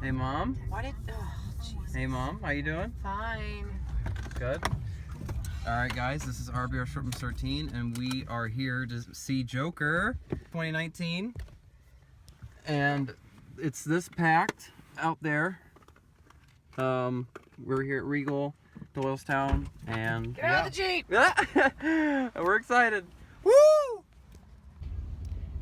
Hey, Mom. Why did? Oh, Jesus. Hey, Mom. How you doing? Fine. Good. All right, guys. This is RBR Short 13, and we are here to see Joker 2019. And it's this packed out there. We're here at Regal, Doylestown, and Get out of the Jeep. we're excited. Woo!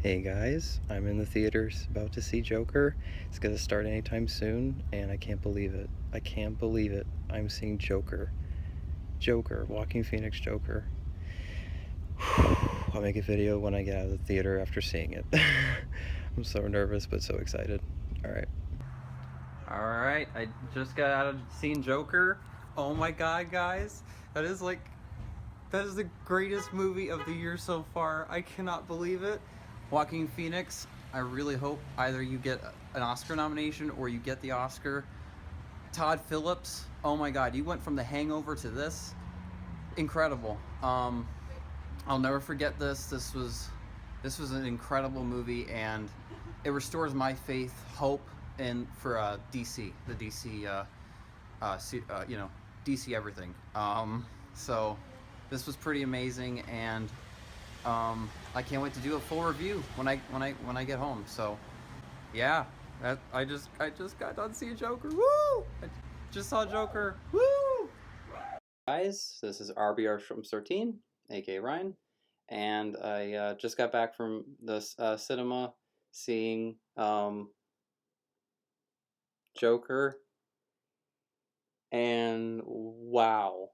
Hey guys, I'm in the theaters about to see Joker. It's gonna start anytime soon, and I can't believe it. I can't believe it. I'm seeing Joker. Joker, Joaquin Phoenix Joker. I'll make a video when I get out of the theater after seeing it. I'm so nervous, but so excited. Alright. Alright, I just got out of seeing Joker. Oh my god, guys. That is the greatest movie of the year so far. I cannot believe it. Joaquin Phoenix, I really hope either you get an Oscar nomination or you get the Oscar. Todd Phillips, oh my god, you went from The Hangover to this. Incredible. I'll never forget this. This was an incredible movie, and it restores my faith, hope, and for DC, the DC, DC everything. So this was pretty amazing, and I can't wait to do a full review when I get home. So yeah, I just got done seeing Joker. Woo! I just saw Joker. Woo! Guys, this is RBR from 13, aka Ryan, and I just got back from the cinema seeing Joker, and wow.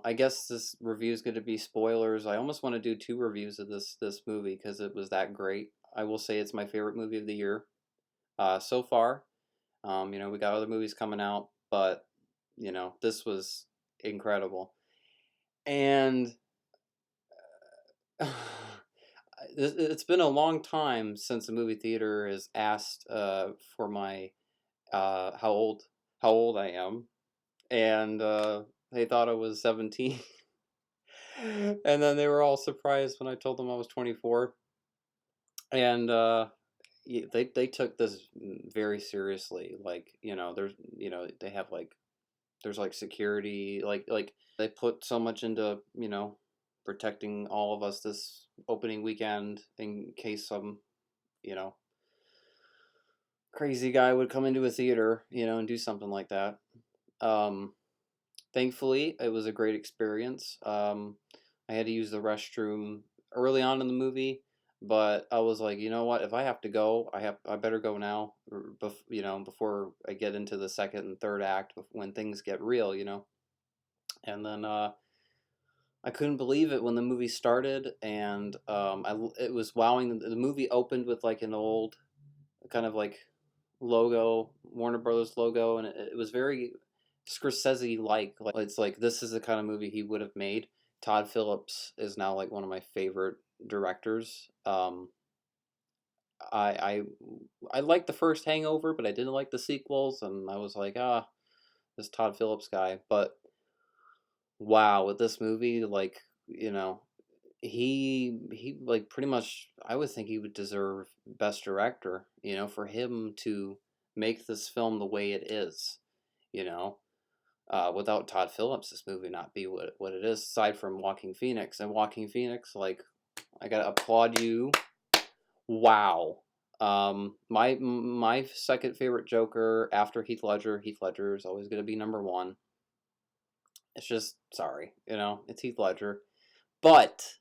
I guess this review is going to be spoilers. I almost want to do 2 reviews of this movie because it was that great. I will say it's my favorite movie of the year so far. We got other movies coming out, but this was incredible. And it's been a long time since a movie theater has asked for my how old I am, and they thought I was 17. And then they were all surprised when I told them I was 24. And they took this very seriously. Like, there's they have there's security, like they put so much into protecting all of us this opening weekend in case some crazy guy would come into a theater and do something like that. Thankfully, it was a great experience. I had to use the restroom early on in the movie, but I was like, you know what? If I have to go, I better go now. Before I get into the second and third act, when things get real. And then I couldn't believe it when the movie started, and it was wowing. The movie opened with an old kind of logo, Warner Brothers logo, and it was very Scorsese-like. It's like this is the kind of movie he would have made. Todd Phillips is now one of my favorite directors. I I liked the first Hangover, but I didn't like the sequels, and I was like, this Todd Phillips guy. But wow, with this movie, he pretty much, I would think he would deserve Best Director. For him to make this film the way it is. Without Todd Phillips, this movie not be what it is. Aside from Joaquin Phoenix, and Joaquin Phoenix, I gotta applaud you. Wow. My second favorite Joker after Heath Ledger. Heath Ledger is always gonna be number one. It's just sorry, it's Heath Ledger, but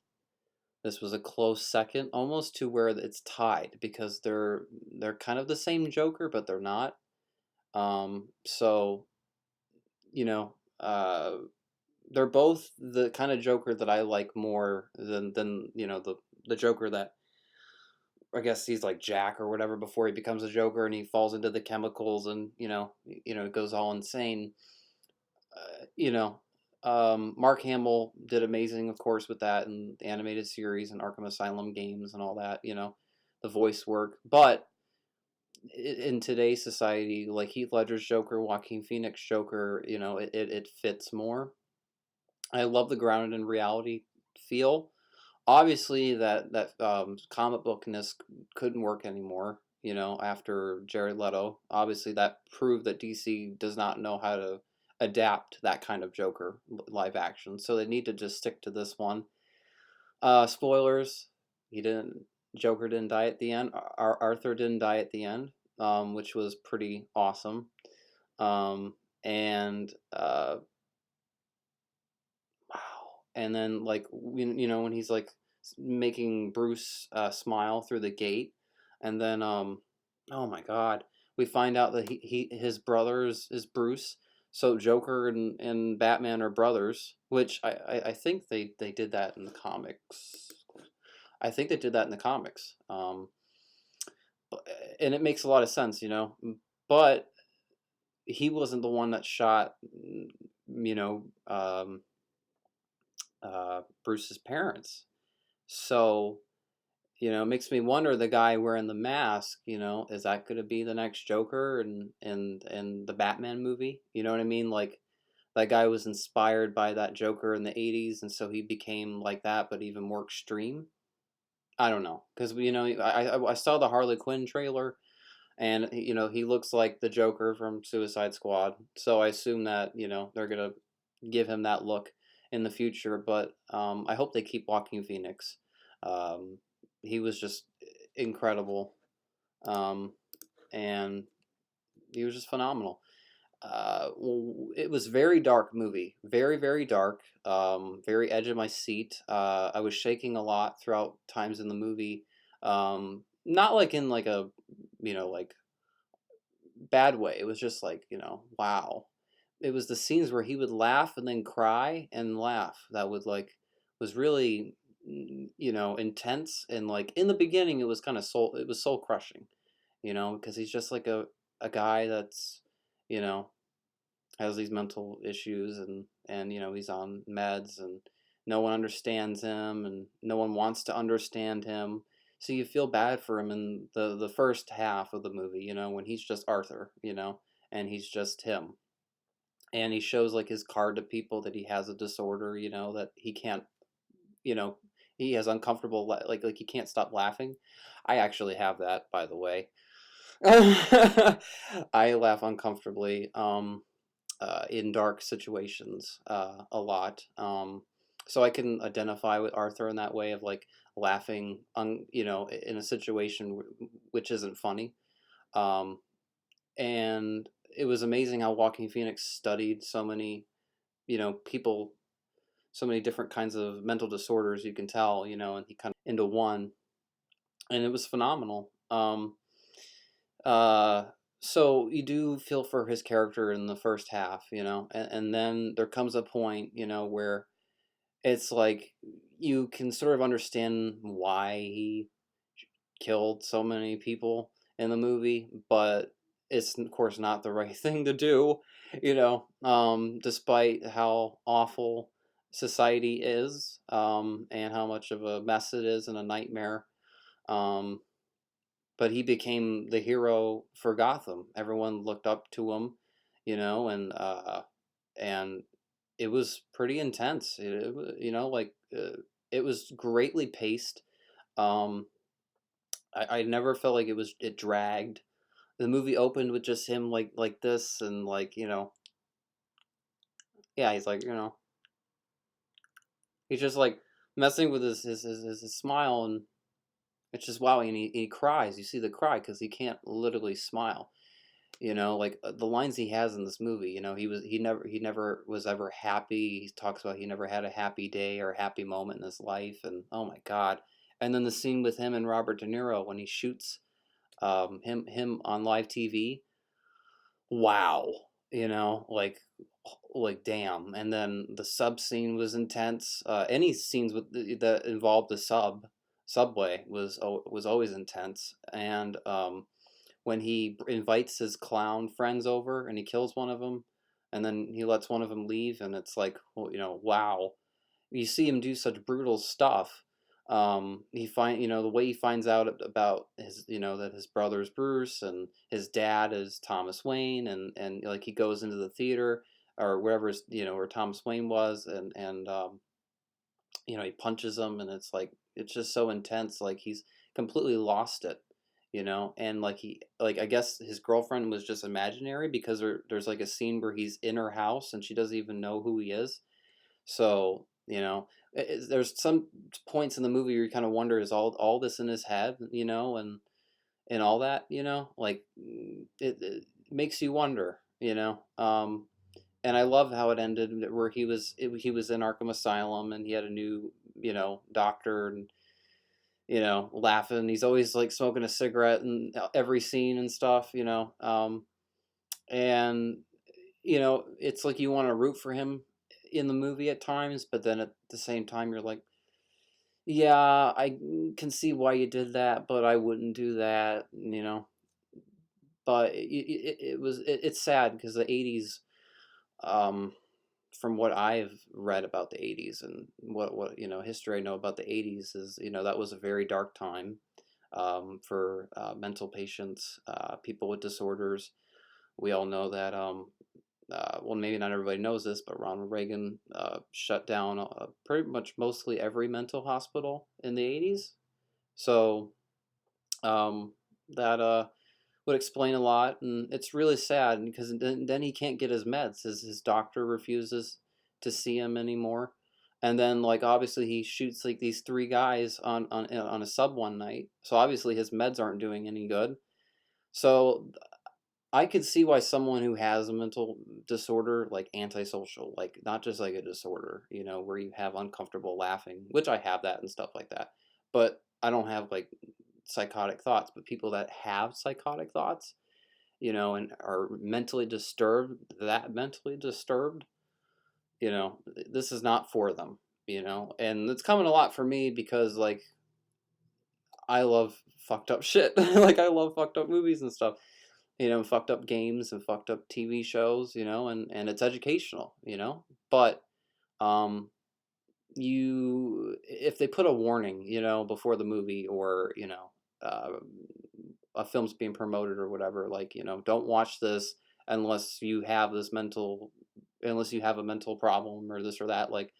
this was a close second, almost to where it's tied because they're kind of the same Joker, but they're not. So you know, uh, they're both the kind of Joker that I like more than the Joker that I guess he's like Jack or whatever before he becomes a Joker and he falls into the chemicals and goes all insane. Uh, you know, Mark Hamill did amazing, of course, with that and the animated series and Arkham Asylum games and all that. The voice work, but in today's society, like Heath Ledger's Joker, Joaquin Phoenix Joker, it fits more. I love the grounded in reality feel. Obviously, that comic bookness couldn't work anymore. you know, after Jared Leto. Obviously, that proved that DC does not know how to adapt that kind of Joker live action, so they need to just stick to this one. Spoilers: he didn't. Joker didn't die at the end. Arthur didn't die at the end, which was pretty awesome. And wow. And then like you know when he's like making Bruce smile through the gate, and then oh my God, we find out that his brothers is Bruce. So Joker and Batman are brothers, which I think they did that in the comics. I think they did that in the comics. And it makes a lot of sense, you know. But he wasn't the one that shot, you know, Bruce's parents. So, you know, it makes me wonder, the guy wearing the mask, you know, is that going to be the next Joker in the Batman movie? You know what I mean? Like, that guy was inspired by that Joker in the 80s, and so he became like that, but even more extreme. I don't know, because you know, I saw the Harley Quinn trailer, and you know he looks like the Joker from Suicide Squad, so I assume that you know they're gonna give him that look in the future. But I hope they keep Joaquin Phoenix. Um, he was just incredible, and he was just phenomenal. It was very dark movie, very dark, very edge of my seat. I was shaking a lot throughout times in the movie, not like in like a you know like bad way. It was just like you know wow. It was the scenes where he would laugh and then cry and laugh that would like was really you know intense, and like in the beginning it was kind of soul crushing, you know, because he's just like a guy that's you know has these mental issues, and you know he's on meds, and no one understands him, and no one wants to understand him, so you feel bad for him in the first half of the movie, you know, when he's just Arthur, you know, and he's just him, and he shows like his card to people that he has a disorder, you know, that he can't, you know, he has uncomfortable like he can't stop laughing. I actually have that, by the way. I laugh uncomfortably in dark situations a lot. So I can identify with Arthur in that way of like laughing, you know, in a situation which isn't funny. Um, and it was amazing how Joaquin Phoenix studied so many, you know, people, so many different kinds of mental disorders. You can tell, you know, and he kind of into one, and it was phenomenal. Uh, so you do feel for his character in the first half, you know, and then there comes a point, you know, where it's like you can sort of understand why he killed so many people in the movie, but it's of course not the right thing to do, you know, despite how awful society is, and how much of a mess it is and a nightmare. Um, but he became the hero for Gotham. Everyone looked up to him, you know, and it was pretty intense. You know, like it was greatly paced. Um, I never felt like it dragged. The movie opened with just him like this, and like you know, yeah, he's like you know, he's just like messing with his smile, and it's just wow, and he cries. You see the cry because he can't literally smile. You know, like the lines he has in this movie, you know, he never was ever happy. He talks about he never had a happy day or a happy moment in his life, and oh my God. And then the scene with him and Robert De Niro when he shoots him on live TV. Wow. You know, like damn. And then the sub scene was intense. Any scenes with that involved the subway was always intense. And when he invites his clown friends over and he kills one of them, and then he lets one of them leave, and it's like, well, you know, wow. You see him do such brutal stuff. You know, the way he finds out about his, you know, that his brother's Bruce and his dad is Thomas Wayne, and like he goes into the theater or wherever, you know, where Thomas Wayne was, and you know, he punches him, and it's like it's just so intense. Like he's completely lost it, you know, and like I guess his girlfriend was just imaginary because there's like a scene where he's in her house and she doesn't even know who he is. So, you know, there's some points in the movie where you kind of wonder, is all this in his head, you know, and all that, you know, like it makes you wonder, you know. And I love how it ended, where he was in Arkham Asylum and he had a new, you know, doctor, and you know, laughing. He's always like smoking a cigarette in every scene and stuff, you know. And you know, it's like you want to root for him in the movie at times, but then at the same time, you're like, yeah, I can see why you did that, but I wouldn't do that, you know. But it's sad because the '80s, um, from what I've read about the '80s and what you know history I know about the '80s is, you know, that was a very dark time, for mental patients, people with disorders. We all know that, well, maybe not everybody knows this, but Ronald Reagan shut down pretty much mostly every mental hospital in the '80s. So um, that would explain a lot, and it's really sad because then he can't get his meds. His doctor refuses to see him anymore, and then like obviously he shoots like these three guys on a sub one night. So obviously his meds aren't doing any good. So I could see why someone who has a mental disorder, like antisocial, like not just like a disorder, you know, where you have uncomfortable laughing, which I have that and stuff like that, but I don't have like psychotic thoughts. But people that have psychotic thoughts, you know, and are mentally disturbed, you know, this is not for them, you know, and it's coming a lot for me because like I love fucked up shit. Like I love fucked up movies and stuff, you know, fucked up games and fucked up TV shows, you know, and it's educational, you know. But um you if they put a warning, you know, before the movie, or, you know, uh, a film's being promoted or whatever, like, you know, don't watch this unless you have unless you have a mental problem or this or that, like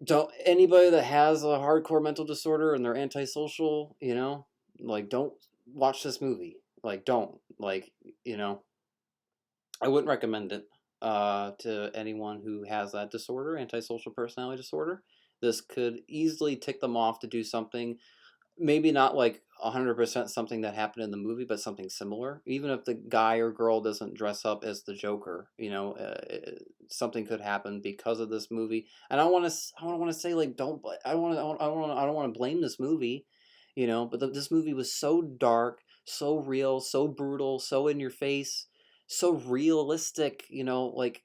don't anybody that has a hardcore mental disorder and they're antisocial, you know, like don't watch this movie. Like don't, like, you know, I wouldn't recommend it to anyone who has that disorder, antisocial personality disorder. This could easily tick them off to do something, maybe not like 100% something that happened in the movie, but something similar. Even if the guy or girl doesn't dress up as the Joker, you know, something could happen because of this movie. And I don't want to say like don't. I don't want to blame this movie, you know. But this movie was so dark, so real, so brutal, so in your face, so realistic. You know, like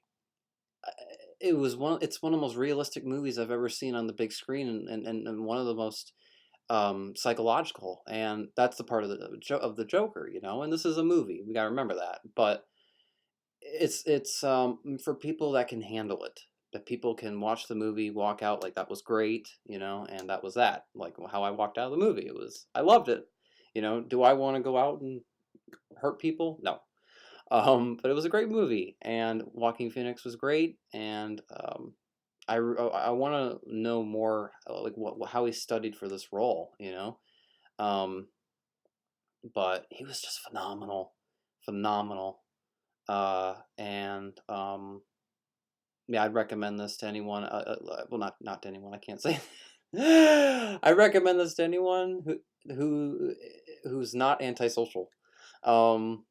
it was one. It's one of the most realistic movies I've ever seen on the big screen, and one of the most psychological, and that's the part of the Joker, you know. And this is a movie, we got to remember that. But it's for people that can handle it, that people can watch the movie, walk out like that was great, you know, and that was that. Like how I walked out of the movie, it was, I loved it, you know. Do I want to go out and hurt people? No. But it was a great movie, and Joaquin Phoenix was great, and I want to know more, like how he studied for this role, you know. Um, but he was just phenomenal, phenomenal. And yeah, I'd recommend this to anyone. Well, not to anyone. I can't say. I recommend this to anyone who's not antisocial. Um,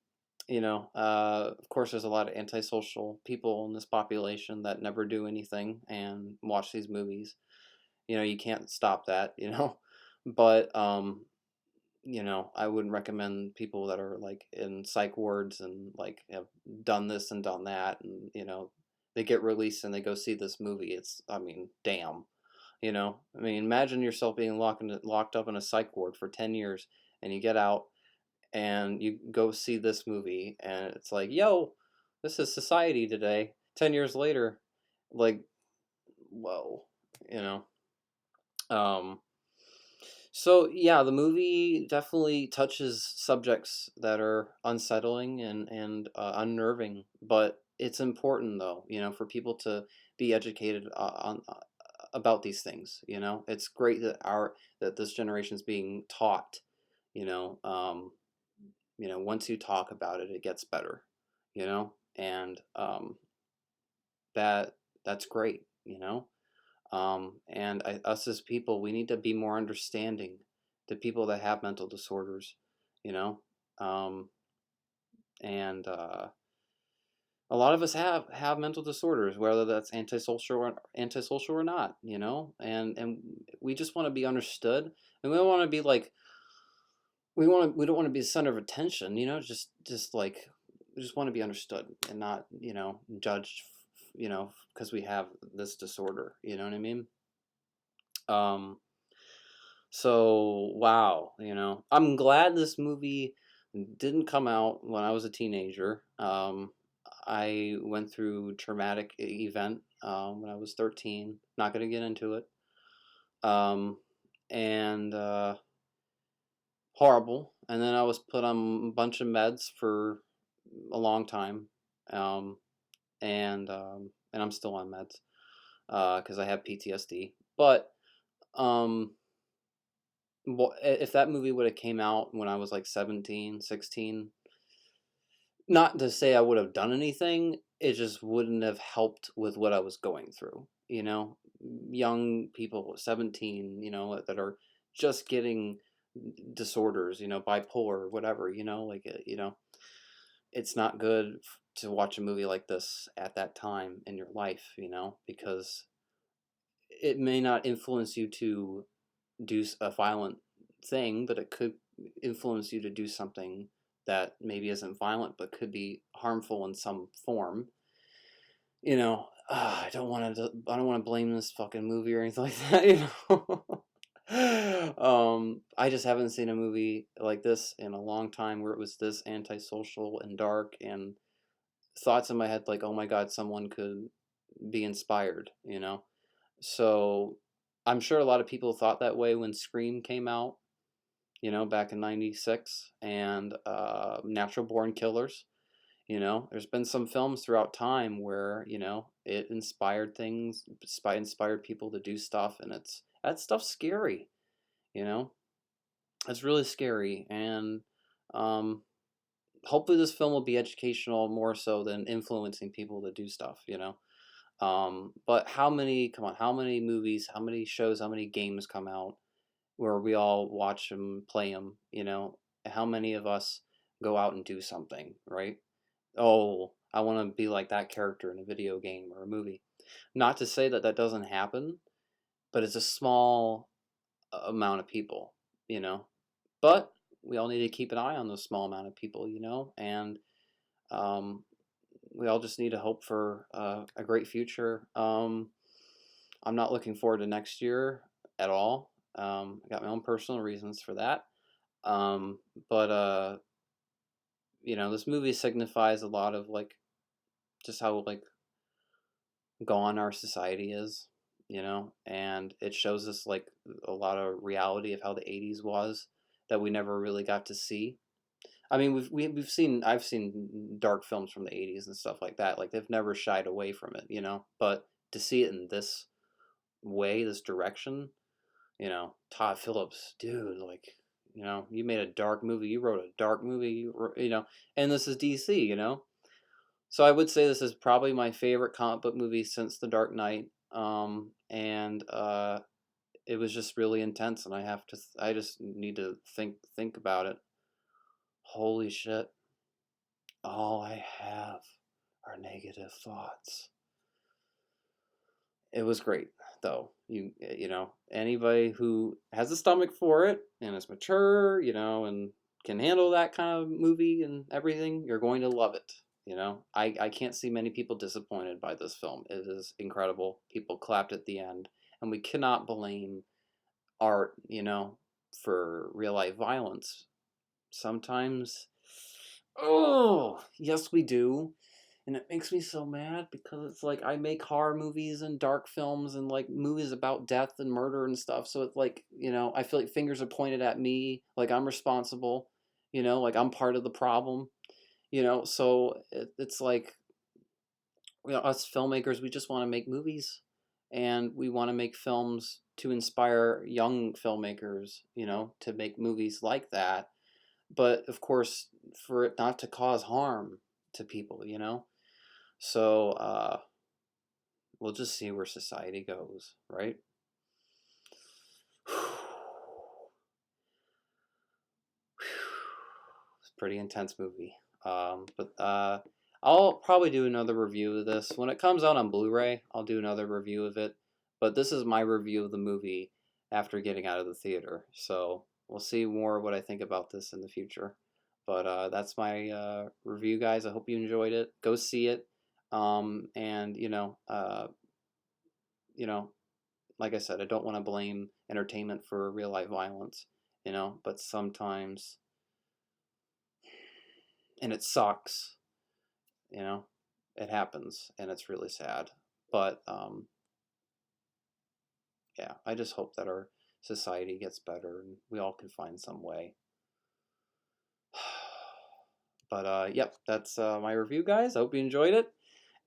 you know, of course, there's a lot of antisocial people in this population that never do anything and watch these movies. You know, you can't stop that. You know, but you know, I wouldn't recommend people that are like in psych wards and like have done this and done that, and you know, they get released and they go see this movie. It's, I mean, damn, you know, I mean, imagine yourself being locked up in a psych ward for 10 years, and you get out and you go see this movie, and it's like, yo, this is society today. 10 years later, like, whoa, you know. Um, So yeah, the movie definitely touches subjects that are unsettling and unnerving, but it's important though, you know, for people to be educated on about these things. You know, it's great that this generation is being taught, you know, once you talk about it, it gets better, and that that's great, and us as people, we need to be more understanding to people that have mental disorders, you know, um, and a lot of us have mental disorders, whether that's antisocial or not, and we just want to be understood, and we don't want to be like we don't want to be the center of attention, just like we just want to be understood and not judged, because we have this disorder. You know what I mean? Um, so wow, I'm glad this movie didn't come out when I was a teenager. I went through a traumatic event when I was 13. Not going to get into it. And horrible. And then I was put on a bunch of meds for a long time. Um, and I'm still on meds because I have PTSD. But if that movie would have came out when I was like 17, 16, not to say I would have done anything, it just wouldn't have helped with what I was going through. Young people, 17, that are just getting disorders, bipolar, whatever, it's not good to watch a movie like this at that time in your life, because it may not influence you to do a violent thing, but it could influence you to do something that maybe isn't violent but could be harmful in some form. I don't want to blame this fucking movie or anything like that. I just haven't seen a movie like this in a long time where it was this antisocial and dark, and thoughts in my head like, oh my god, someone could be inspired. So I'm sure a lot of people thought that way when Scream came out, back in '96, and Natural Born Killers. There's been some films throughout time where, it inspired people to do stuff, and that stuff's scary, you know? It's really scary, and hopefully this film will be educational more so than influencing people to do stuff, But how many movies, how many shows, how many games come out where we all watch them, play them, How many of us go out and do something, right? Oh, I want to be like that character in a video game or a movie. Not to say that that doesn't happen, but it's a small amount of people, you know. But we all need to keep an eye on those small amount of people, and um, we all just need to hope for a great future. I'm not looking forward to next year at all. I got my own personal reasons for that. Um, but this movie signifies a lot of like just how like gone our society is, and it shows us like a lot of reality of how the '80s was that we never really got to see. I mean, I've seen dark films from the '80s and stuff like that. Like they've never shied away from it, But to see it in this way, this direction, Todd Phillips, dude, like, you made a dark movie, you wrote a dark movie, and this is DC, So I would say this is probably my favorite comic book movie since The Dark Knight. And it was just really intense, and I just need to think about it. Holy shit. All I have are negative thoughts. It was great, though. Anybody who has a stomach for it and is mature, and can handle that kind of movie and everything, you're going to love it. I can't see many people disappointed by this film. It is incredible. People clapped at the end, and we cannot blame art, for real life violence. Sometimes, oh, yes, we do. And it makes me so mad because it's like I make horror movies and dark films and like movies about death and murder and stuff. So it's like, I feel like fingers are pointed at me, like I'm responsible, like I'm part of the problem, So it's like, us filmmakers, we just want to make movies and we want to make films to inspire young filmmakers, to make movies like that. But of course, for it not to cause harm to people, So we'll just see where society goes, right? It's a pretty intense movie. But I'll probably do another review of this. When it comes out on Blu-ray, I'll do another review of it. But this is my review of the movie after getting out of the theater. So we'll see more what I think about this in the future. But that's my review, guys. I hope you enjoyed it. Go see it. And like I said, I don't want to blame entertainment for real life violence, but sometimes, and it sucks, it happens and it's really sad. But yeah, I just hope that our society gets better and we all can find some way. But yep, that's my review, guys. I hope you enjoyed it.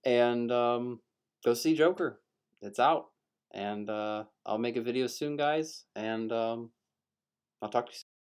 And go see Joker. It's out. And I'll make a video soon, guys. And I'll talk to you soon.